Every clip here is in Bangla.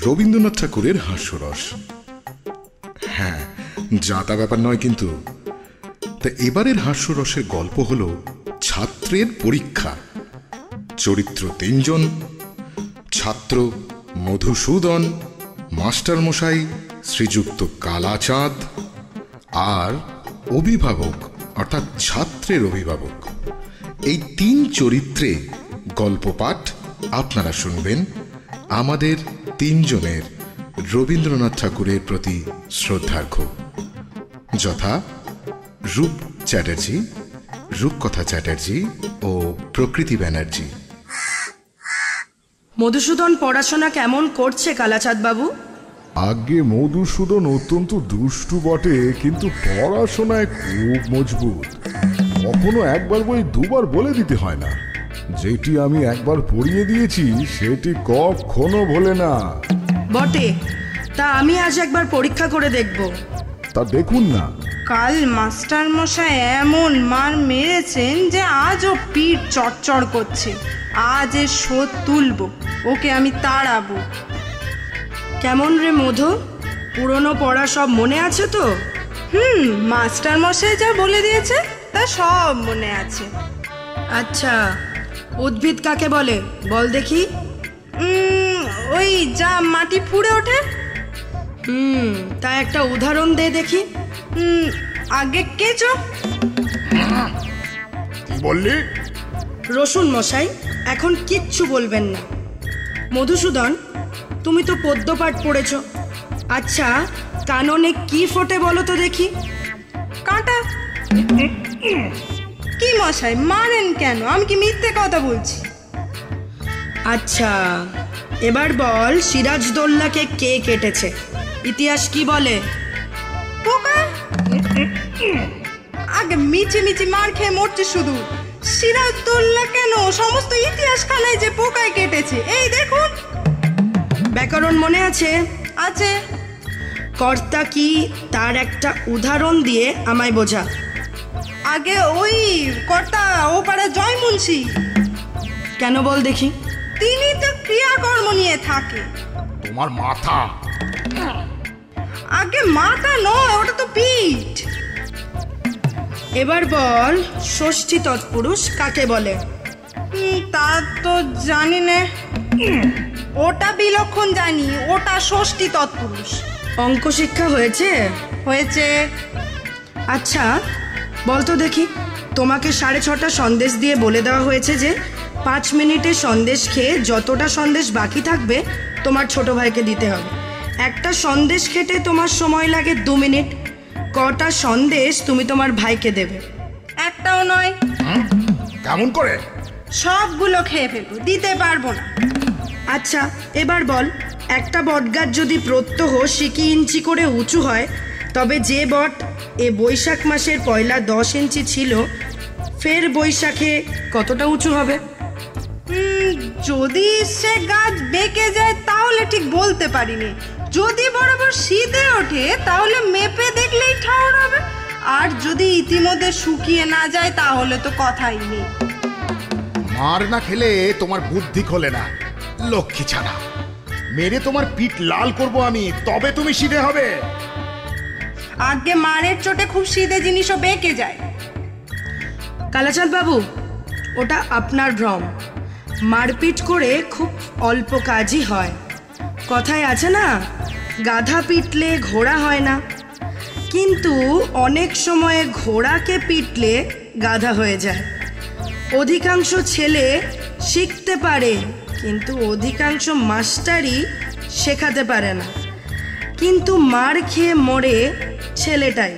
রবীন্দ্রনাথ ঠাকুরের হাস্যরস। হ্যাঁ, যাতা ব্যাপার নয় কিন্তু। তা এবারের হাস্যরসের গল্প হলো ছাত্রের পরীক্ষা। চরিত্র 3 জন: ছাত্র মধুসূদন, মাস্টার মশাই শ্রীযুক্ত কালাচাঁদ, আর অভিভাবক অর্থাৎ ছাত্রের অভিভাবক। এই 3 চরিত্রে গল্প পাঠ আপনারা শুনবেন আমাদের 3 জনের রবীন্দ্রনাথ ঠাকুরের প্রতি শ্রদ্ধার্ঘ্য, যথা রূপ চ্যাটার্জি, রূপকথা চ্যাটার্জি ও প্রকৃতি ব্যানার্জি। মধুসূদন পড়াশোনা কেমন করছে কালাচাঁদ বাবু? আগে মধুসূদন অত্যন্ত দুষ্টু বটে, কিন্তু পড়াশোনায় খুব মজবুত। কখনো একবার বই 2 বার বলে দিতে হয় না। যেটি আমি একবার পড়িয়ে দিয়েছি সেটি কখনো ভোলে না। বটে, তা আমি আজ একবার পরীক্ষা করে দেখব। তা দেখুন না। কাল মাস্টার মশাই এমন মার মেরেছেন যে আজও পিঠ চড়চড় করছে। আজ এর শোধ তুলব, ওকে আমি তাড়াবো। কেমন রে মধু, পুরনো পড়া সব মনে আছে তো? মাস্টার মশাই যা বলে দিয়েছে তা সব মনে আছে। আচ্ছা, উদ্ভিদ কাকে বলে বল দেখি? ওই যা মাটি ফুঁড়ে ওঠে। তা একটা উদাহরণ দে দেখি। আগে কেঁচো। কি বললি? রসুন মশাই, এখন কিচ্ছু বলবেন না। মধুসূদন, তুমি তো পদ্য পাঠ পড়েছ। আচ্ছা, কাননে কি ফোটে বলো তো দেখি? কাঁটা। কি মশাই মারেন কেন? আমি কি মিথ্যে কথা বলছি? আচ্ছা, এবার বল সিরাজদৌল্লাকে কে কেটেছে? ইতিহাস কি বলে? পোকা। আগে মিচি মিচি মার খেয়ে মরছে শুধু। সিরাজদৌল্লা কেন, সমস্ত ইতিহাস খানায় যে পোকায় কেটেছে। এই দেখুন। ব্যাকরণ মনে আছে? আছে। কর্তা কি তার একটা উদাহরণ দিয়ে আমায় বোঝা। আগে ওই কর্তা ও পাড়া জয় মুন্সি। কেন বল দেখি? তিনি তো ক্রিয়াকর্ম নিয়ে থাকে। তোমার মাথা। আগে মাথা নয়, ওটা তো পিঠ। এবার বল ষষ্ঠী তৎপুরুষ কাকে বলে? তা তো জানি না। ওটা বিলক্ষণ জানি, ওটা ষষ্ঠী তৎপুরুষ। অঙ্ক শিক্ষা হয়েছে? হয়েছে। আচ্ছা বলতো দেখি, তোমাকে 6:30 সন্দেশ দিয়ে বলে দেওয়া হয়েছে যে 5 মিনিটে সন্দেশ খেয়ে যতটা সন্দেশ বাকি থাকবে তোমার ছোট ভাইকে দিতে হবে। একটা সন্দেশ খেতে তোমার সময় লাগে 2 মিনিট। কটা সন্দেশ তুমি তোমার ভাইকে দেবে? একটাও নয়। কেমন করে? সবগুলো খেয়ে ফেলবো, দিতে পারবো না। আচ্ছা এবার বল, একটা বটগাছ যদি প্রত্যহ সিকি ইঞ্চি করে উঁচু হয়, তবে যে বট এ বৈশাখ মাসের পয়লা 10 ইঞ্চি ছিল, ফের বৈশাখে কতটা উঁচু হবে? যদি সে গাছ বেঁকে যায় তাহলে ঠিক বলতে পারিনি। যদি বরাবর শীতে ওঠে তাহলে মেপে দেখলেই ঠাউর হবে। আর যদি ইতিমধ্যে শুকিয়ে না যায় তাহলে তো কথাই নেই। মার না খেলে তোমার বুদ্ধি খোলে না, লক্ষ্মী ছাড়া। মেরে তোমার পিঠ লাল করব আমি, তবে তুমি সিধে হবে। আগে মারের চোটে খুব সিধে জিনিসও বেঁকে যায়। কালাচাঁদ বাবু, ওটা আপনার ভ্রম। মারপিট করে খুব অল্প কাজই হয়। কথায় আছে না, গাধা পিটলে ঘোড়া হয় না। কিন্তু অনেক সময়ে ঘোড়াকে পিটলে গাধা হয়ে যায়। অধিকাংশ ছেলে শিখতে পারে, কিন্তু অধিকাংশ মাস্টারই শেখাতে পারে না। কিন্তু মার খেয়ে মরে ছেলেটাই।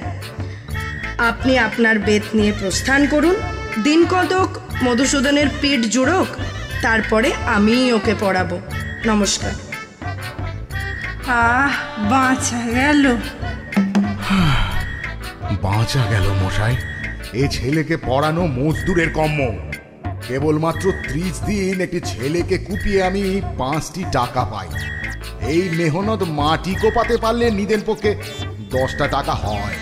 আপনি আপনার বেত নিয়ে প্রস্থান করুন, দিন কতক মধুসূদনের পিঠ জুড়োক, তারপরে আমিই ওকে পড়াবো। নমস্কার। বাঁচা গেল। বাঁচা গেল মশাই। এ ছেলেকে পড়ানো মজদুরের কম্ম। কেবলমাত্র 30 দিন একটি ছেলেকে কুপিয়ে আমি 5টি টাকা পাই। এই মেহনত মাটি কোপাতে পারলে নিদেন পক্ষে 10টা টাকা হয়।